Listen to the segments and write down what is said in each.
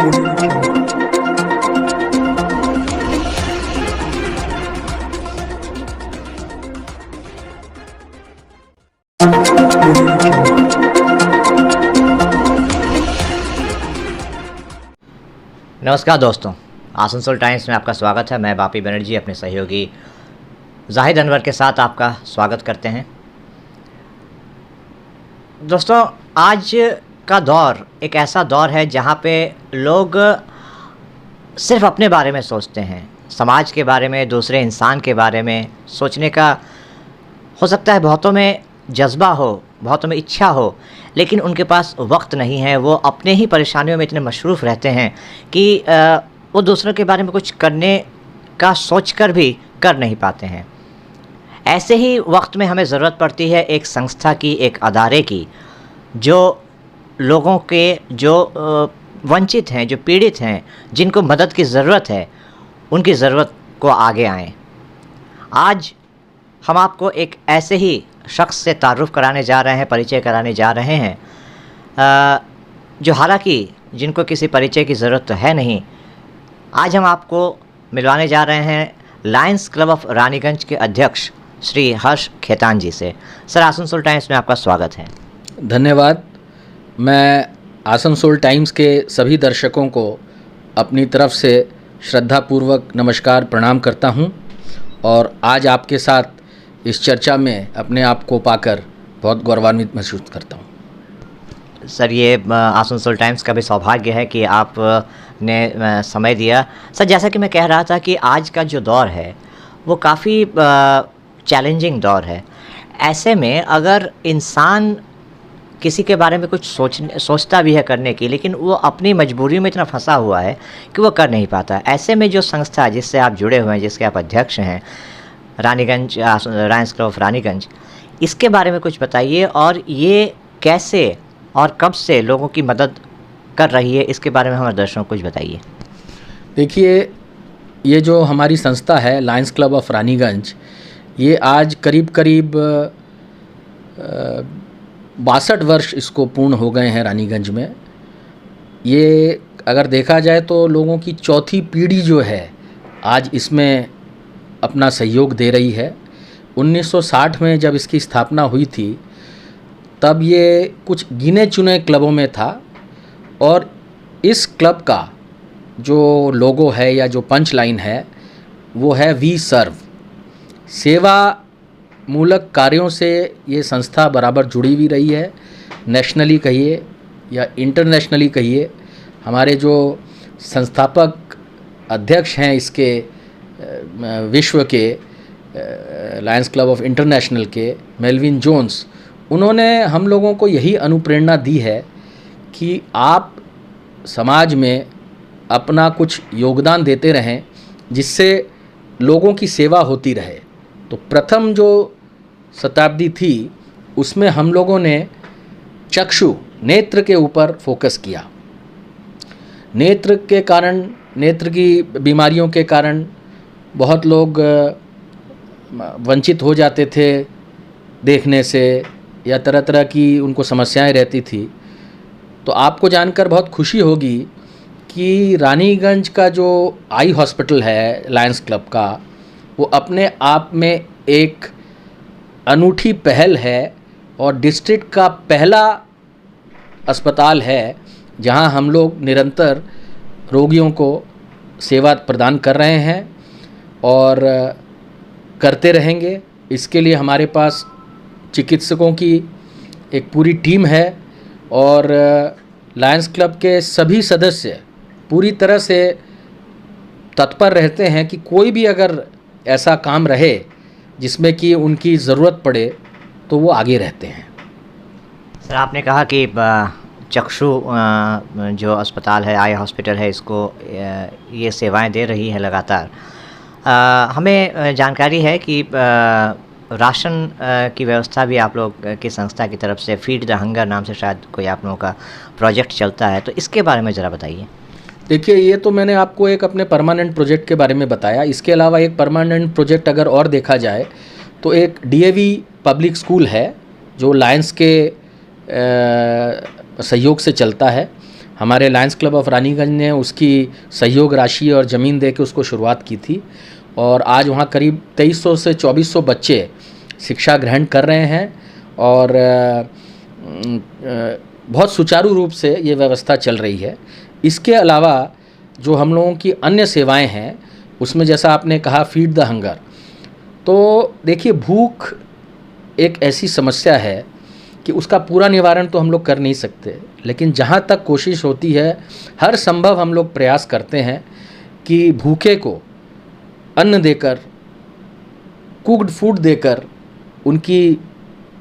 नमस्कार दोस्तों, आसनसोल टाइम्स में आपका स्वागत है। मैं बापी बनर्जी अपने सहयोगी जाहिद अनवर के साथ आपका स्वागत करते हैं। दोस्तों, आज का दौर एक ऐसा दौर है जहां पे लोग सिर्फ अपने बारे में सोचते हैं, समाज के बारे में, दूसरे इंसान के बारे में सोचने का हो सकता है बहुतों में जज्बा हो, बहुतों में इच्छा हो, लेकिन उनके पास वक्त नहीं है। वो अपने ही परेशानियों में इतने मशरूफ़ रहते हैं कि वो दूसरों के बारे में कुछ करने का सोचकर भी कर नहीं पाते हैं। ऐसे ही वक्त में हमें ज़रूरत पड़ती है एक संस्था की, एक अदारे की, जो लोगों के जो वंचित हैं, जो पीड़ित हैं, जिनको मदद की ज़रूरत है, उनकी ज़रूरत को आगे आएँ। आज हम आपको एक ऐसे ही शख्स से तारुफ़ कराने जा रहे हैं, परिचय कराने जा रहे हैं, जो हालांकि जिनको किसी परिचय की ज़रूरत तो है नहीं। आज हम आपको मिलवाने जा रहे हैं लायंस क्लब ऑफ रानीगंज के अध्यक्ष श्री हर्ष खेतान जी से। सर, आसनसोल टाइम्स में आपका स्वागत है। धन्यवाद। मैं आसनसोल टाइम्स के सभी दर्शकों को अपनी तरफ से श्रद्धापूर्वक नमस्कार प्रणाम करता हूं और आज आपके साथ इस चर्चा में अपने आप को पाकर बहुत गौरवान्वित महसूस करता हूँ। सर, ये आसनसोल टाइम्स का भी सौभाग्य है कि आपने समय दिया। सर, जैसा कि मैं कह रहा था कि आज का जो दौर है वो काफ़ी चैलेंजिंग दौर है। ऐसे में अगर इंसान किसी के बारे में कुछ सोचता भी है करने की, लेकिन वो अपनी मजबूरियों में इतना फंसा हुआ है कि वो कर नहीं पाता। ऐसे में जो संस्था जिससे आप जुड़े हुए हैं, जिसके आप अध्यक्ष हैं, Raniganj Lions club of Raniganj, इसके बारे में कुछ बताइए और ये कैसे और कब से लोगों की मदद कर रही है, इसके बारे में हमारे दर्शकों को कुछ बताइए। देखिए, ये जो हमारी संस्था है लायंस क्लब ऑफ रानीगंज, ये आज करीब 62 वर्ष इसको पूर्ण हो गए हैं रानीगंज में। ये अगर देखा जाए तो लोगों की चौथी पीढ़ी जो है आज इसमें अपना सहयोग दे रही है। 1960 में जब इसकी स्थापना हुई थी तब ये कुछ गिने चुने क्लबों में था और इस क्लब का जो लोगो है या जो पंच लाइन है वो है वी सर्व। सेवा मूलक कार्यों से ये संस्था बराबर जुड़ी हुई रही है। नेशनली कहिए या इंटरनेशनली कहिए, हमारे जो संस्थापक अध्यक्ष हैं इसके विश्व के लायंस क्लब ऑफ इंटरनेशनल के, मेल्विन जोन्स, उन्होंने हम लोगों को यही अनुप्रेरणा दी है कि आप समाज में अपना कुछ योगदान देते रहें जिससे लोगों की सेवा होती रहे। तो प्रथम जो शताब्दी थी उसमें हम लोगों ने चक्षु नेत्र के ऊपर फोकस किया। नेत्र के कारण, नेत्र की बीमारियों के कारण बहुत लोग वंचित हो जाते थे देखने से, या तरह तरह की उनको समस्याएं रहती थी। तो आपको जानकर बहुत खुशी होगी कि रानीगंज का जो आई हॉस्पिटल है लायंस क्लब का, वो अपने आप में एक अनूठी पहल है और डिस्ट्रिक्ट का पहला अस्पताल है जहां हम लोग निरंतर रोगियों को सेवा प्रदान कर रहे हैं और करते रहेंगे। इसके लिए हमारे पास चिकित्सकों की एक पूरी टीम है और लायंस क्लब के सभी सदस्य पूरी तरह से तत्पर रहते हैं कि कोई भी अगर ऐसा काम रहे जिसमें कि उनकी ज़रूरत पड़े तो वो आगे रहते हैं। सर, आपने कहा कि चक्षु जो अस्पताल है, आई हॉस्पिटल है, इसको ये सेवाएं दे रही है लगातार। हमें जानकारी है कि राशन की व्यवस्था भी आप लोग की संस्था की तरफ से फीड द हंगर नाम से शायद कोई आप लोगों का प्रोजेक्ट चलता है, तो इसके बारे में ज़रा बताइए। देखिए, ये तो मैंने आपको एक अपने परमानेंट प्रोजेक्ट के बारे में बताया। इसके अलावा एक परमानेंट प्रोजेक्ट अगर और देखा जाए तो एक डीएवी पब्लिक स्कूल है जो लायंस के सहयोग से चलता है। हमारे लायंस क्लब ऑफ रानीगंज ने उसकी सहयोग राशि और ज़मीन दे के उसको शुरुआत की थी और आज वहाँ करीब 2300 से 2400 बच्चे शिक्षा ग्रहण कर रहे हैं और बहुत सुचारू रूप से ये व्यवस्था चल रही है। इसके अलावा जो हम लोगों की अन्य सेवाएं हैं उसमें जैसा आपने कहा फीड द हंगर, तो देखिए भूख एक ऐसी समस्या है कि उसका पूरा निवारण तो हम लोग कर नहीं सकते, लेकिन जहाँ तक कोशिश होती है हर संभव हम लोग प्रयास करते हैं कि भूखे को अन्न देकर, कुक्ड फूड देकर उनकी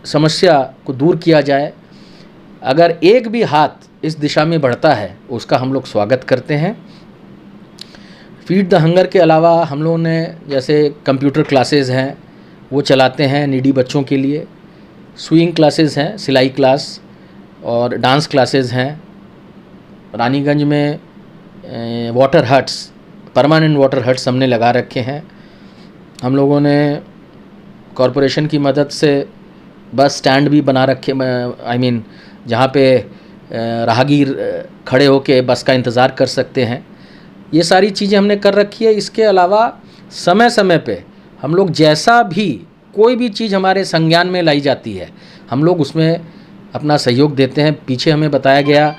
समस्या को दूर किया जाए। अगर एक भी हाथ इस दिशा में बढ़ता है उसका हम लोग स्वागत करते हैं। फीड द हंगर के अलावा हम लोगों ने जैसे कंप्यूटर क्लासेस हैं वो चलाते हैं नीडी बच्चों के लिए, स्विंग क्लासेस हैं, सिलाई क्लास और डांस क्लासेस हैं। रानीगंज में water huts, permanent water huts हमने लगा रखे हैं। हम लोगों ने कॉरपोरेशन की मदद से बस स्टैंड भी बना रखे, जहाँ पे राहगीर खड़े होके बस का इंतज़ार कर सकते हैं। ये सारी चीज़ें हमने कर रखी है। इसके अलावा समय समय पे हम लोग जैसा भी कोई भी चीज़ हमारे संज्ञान में लाई जाती है हम लोग उसमें अपना सहयोग देते हैं। पीछे हमें बताया गया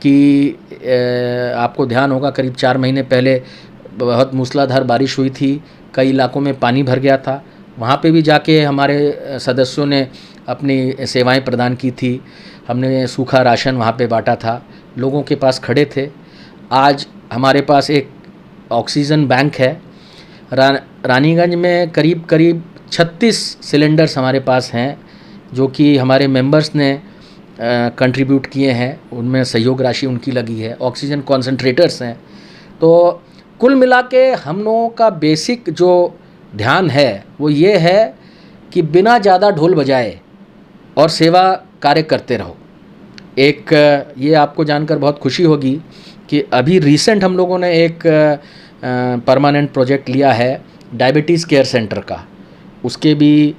कि आपको ध्यान होगा करीब 4 महीने पहले बहुत मूसलाधार बारिश हुई थी, कई इलाकों में पानी भर गया था। वहाँ पे भी जाके हमारे सदस्यों ने अपनी सेवाएं प्रदान की थी। हमने सूखा राशन वहाँ पे बांटा था, लोगों के पास खड़े थे। आज हमारे पास एक ऑक्सीजन बैंक है। रानीगंज में करीब 36 सिलेंडर्स हमारे पास हैं जो कि हमारे मेंबर्स ने कंट्रीब्यूट किए हैं, उनमें सहयोग राशि उनकी लगी है। ऑक्सीजन कॉन्सेंट्रेटर्स हैं। तो कुल मिला के हम लोगों का बेसिक जो ध्यान है वो ये है कि बिना ज़्यादा ढोल बजाए और सेवा कार्य करते रहो। एक ये आपको जानकर बहुत खुशी होगी कि अभी रिसेंट हम लोगों ने एक परमानेंट प्रोजेक्ट लिया है डायबिटीज़ केयर सेंटर का। उसके भी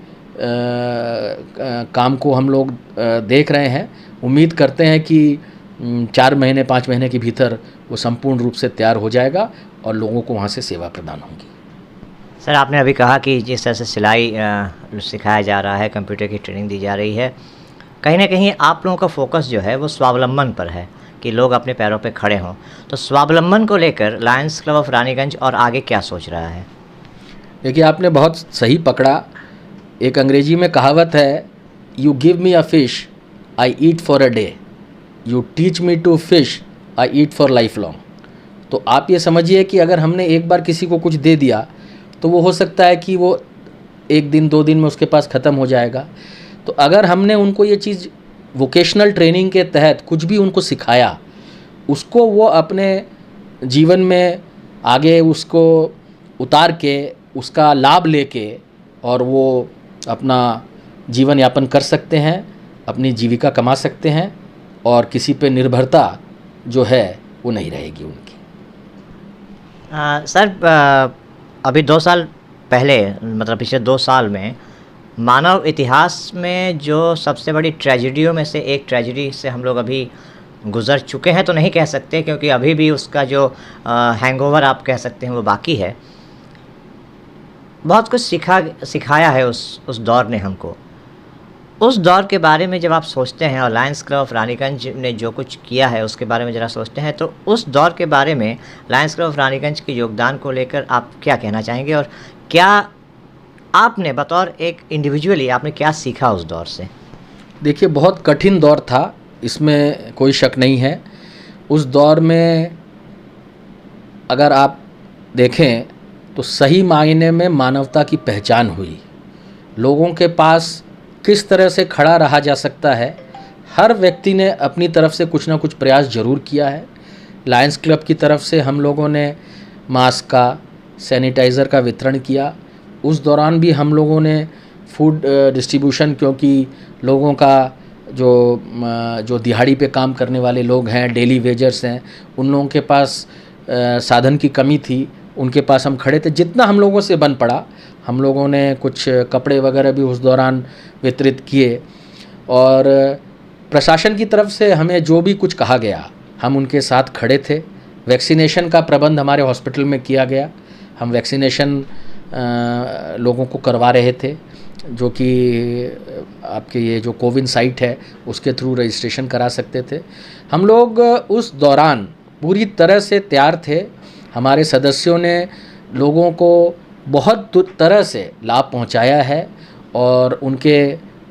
काम को हम लोग देख रहे हैं। उम्मीद करते हैं कि 4 महीने 5 महीने के भीतर वो संपूर्ण रूप से तैयार हो जाएगा और लोगों को वहाँ से सेवा प्रदान होगी। सर, आपने अभी कहा कि जिस तरह से सिलाई सिखाया जा रहा है, कंप्यूटर की ट्रेनिंग दी जा रही है, कहीं ना कहीं आप लोगों का फोकस जो है वो स्वावलंबन पर है कि लोग अपने पैरों पे खड़े हों। तो स्वावलंबन को लेकर लायंस क्लब ऑफ रानीगंज और आगे क्या सोच रहा है? देखिए, आपने बहुत सही पकड़ा। एक अंग्रेजी में कहावत है, you give me a fish I eat for a day, you teach me to fish I eat for life long. तो आप ये समझिए कि अगर हमने एक बार किसी को कुछ दे दिया तो वो हो सकता है कि वो 1 दिन 2 दिन में उसके पास ख़त्म हो जाएगा। तो अगर हमने उनको ये चीज़ वोकेशनल ट्रेनिंग के तहत कुछ भी उनको सिखाया, उसको वो अपने जीवन में आगे उसको उतार के उसका लाभ लेके और वो अपना जीवन यापन कर सकते हैं, अपनी जीविका कमा सकते हैं और किसी पे निर्भरता जो है वो नहीं रहेगी उनकी। सर, अभी 2 साल पहले, मतलब पिछले 2 साल में मानव इतिहास में जो सबसे बड़ी ट्रेजेडियों में से एक ट्रेजेडी से हम लोग अभी गुज़र चुके हैं तो नहीं कह सकते, क्योंकि अभी भी उसका जो हैंगओवर आप कह सकते हैं वो बाकी है। बहुत कुछ सिखाया है उस दौर ने हमको। उस दौर के बारे में जब आप सोचते हैं और लायंस क्लब ऑफ रानीगंज ने जो कुछ किया है उसके बारे में ज़रा सोचते हैं, तो उस दौर के बारे में लायंस क्लब ऑफ रानीगंज के योगदान को लेकर आप क्या कहना चाहेंगे और क्या आपने बतौर एक इंडिविजुअली आपने क्या सीखा उस दौर से? देखिए, बहुत कठिन दौर था, इसमें कोई शक नहीं है। उस दौर में अगर आप देखें तो सही मायने में मानवता की पहचान हुई। लोगों के पास किस तरह से खड़ा रहा जा सकता है, हर व्यक्ति ने अपनी तरफ से कुछ ना कुछ प्रयास ज़रूर किया है। लायंस क्लब की तरफ से हम लोगों ने मास्क का, सैनिटाइज़र का वितरण किया। उस दौरान भी हम लोगों ने फूड डिस्ट्रीब्यूशन, क्योंकि लोगों का जो दिहाड़ी पे काम करने वाले लोग हैं, डेली वेजर्स हैं, उन लोगों के पास साधन की कमी थी, उनके पास हम खड़े थे। जितना हम लोगों से बन पड़ा, हम लोगों ने कुछ कपड़े वगैरह भी उस दौरान वितरित किए और प्रशासन की तरफ से हमें जो भी कुछ कहा गया हम उनके साथ खड़े थे। वैक्सीनेशन का प्रबंध हमारे हॉस्पिटल में किया गया। हम वैक्सीनेशन लोगों को करवा रहे थे, जो कि आपके ये जो कोविन साइट है उसके थ्रू रजिस्ट्रेशन करा सकते थे। हम लोग उस दौरान पूरी तरह से तैयार थे। हमारे सदस्यों ने लोगों को बहुत तरह से लाभ पहुंचाया है और उनके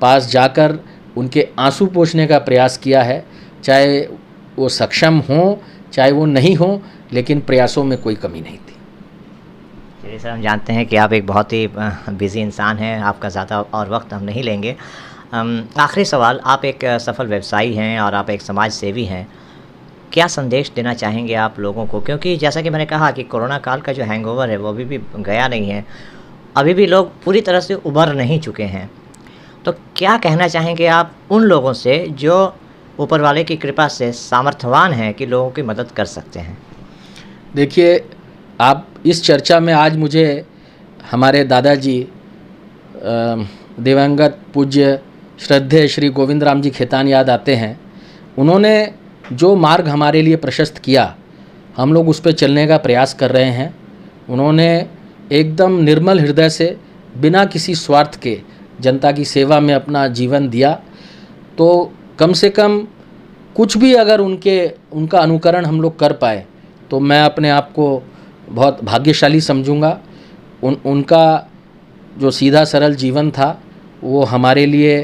पास जाकर उनके आंसू पोंछने का प्रयास किया है, चाहे वो सक्षम हों चाहे वो नहीं हों, लेकिन प्रयासों में कोई कमी नहीं थी। चलिए सर, हम जानते हैं कि आप एक बहुत ही बिज़ी इंसान हैं, आपका ज़्यादा और वक्त हम नहीं लेंगे। आखिरी सवाल, आप एक सफल व्यवसायी हैं और आप एक समाज सेवी हैं, क्या संदेश देना चाहेंगे आप लोगों को? क्योंकि जैसा कि मैंने कहा कि कोरोना काल का जो हैंगओवर है वो अभी भी गया नहीं है, अभी भी लोग पूरी तरह से उबर नहीं चुके हैं। तो क्या कहना चाहेंगे आप उन लोगों से जो ऊपर वाले की कृपा से सामर्थ्यवान हैं कि लोगों की मदद कर सकते हैं? देखिए, आप इस चर्चा में आज मुझे हमारे दादाजी दिवंगत पूज्य श्रद्धेय श्री गोविंद राम जी खेतान याद आते हैं। उन्होंने जो मार्ग हमारे लिए प्रशस्त किया, हम लोग उस पर चलने का प्रयास कर रहे हैं। उन्होंने एकदम निर्मल हृदय से बिना किसी स्वार्थ के जनता की सेवा में अपना जीवन दिया। तो कम से कम कुछ भी अगर उनका अनुकरण हम लोग कर पाए तो मैं अपने आप को बहुत भाग्यशाली समझूंगा। उनका जो सीधा सरल जीवन था वो हमारे लिए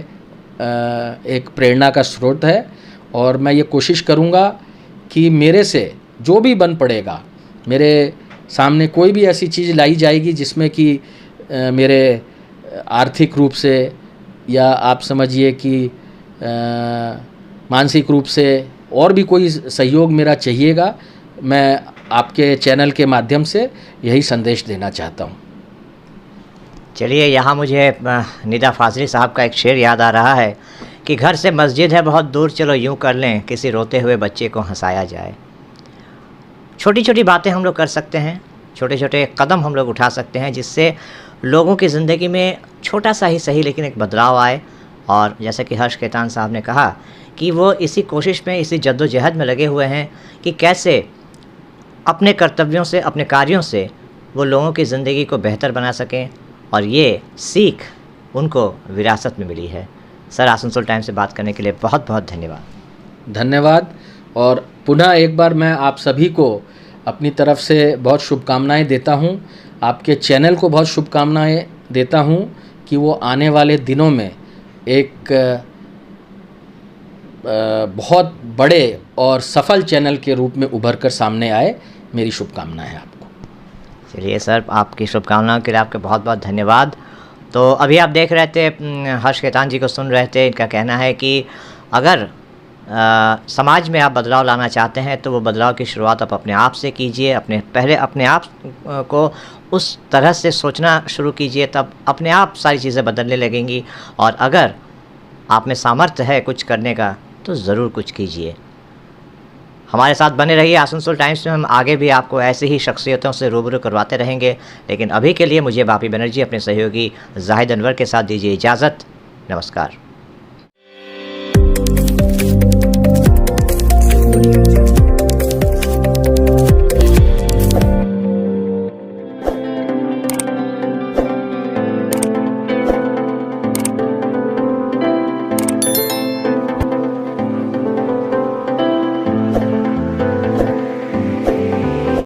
एक प्रेरणा का स्रोत है और मैं ये कोशिश करूंगा कि मेरे से जो भी बन पड़ेगा, मेरे सामने कोई भी ऐसी चीज़ लाई जाएगी जिसमें कि मेरे आर्थिक रूप से या आप समझिए कि मानसिक रूप से और भी कोई सहयोग मेरा चाहिएगा, मैं आपके चैनल के माध्यम से यही संदेश देना चाहता हूँ। चलिए, यहाँ मुझे निदा फाजली साहब का एक शेर याद आ रहा है कि घर से मस्जिद है बहुत दूर, चलो यूँ कर लें किसी रोते हुए बच्चे को हंसाया जाए। छोटी छोटी बातें हम लोग कर सकते हैं, छोटे छोटे कदम हम लोग उठा सकते हैं जिससे लोगों की ज़िंदगी में छोटा सा ही सही लेकिन एक बदलाव आए। और जैसे कि हर्ष खेतान साहब ने कहा कि वो इसी कोशिश में, इसी जद्दोजहद में लगे हुए हैं कि कैसे अपने कर्तव्यों से, अपने कार्यों से वो लोगों की ज़िंदगी को बेहतर बना सकें, और ये सीख उनको विरासत में मिली है। सर, आसनसोल टाइम्स से बात करने के लिए बहुत बहुत धन्यवाद। धन्यवाद। और पुनः एक बार मैं आप सभी को अपनी तरफ से बहुत शुभकामनाएं देता हूं। आपके चैनल को बहुत शुभकामनाएं देता हूं कि वो आने वाले दिनों में एक बहुत बड़े और सफल चैनल के रूप में उभर कर सामने आए। मेरी शुभकामनाएं हैं आपको। चलिए सर, आपकी शुभकामनाओं के लिए आपके बहुत बहुत धन्यवाद। तो अभी आप देख रहे थे, हर्ष खेतान जी को सुन रहे थे। इनका कहना है कि अगर समाज में आप बदलाव लाना चाहते हैं तो वो बदलाव की शुरुआत आप अपने आप से कीजिए। पहले अपने आप को उस तरह से सोचना शुरू कीजिए, तब अपने आप सारी चीज़ें बदलने लगेंगी। और अगर आप में सामर्थ्य है कुछ करने का तो ज़रूर कुछ कीजिए। हमारे साथ बने रहिए। आसनसोल टाइम्स में हम आगे भी आपको ऐसी ही शख्सियतों से रूबरू करवाते रहेंगे। लेकिन अभी के लिए मुझे बापी बनर्जी अपने सहयोगी जाहिद अनवर के साथ दीजिए इजाज़त। नमस्कार।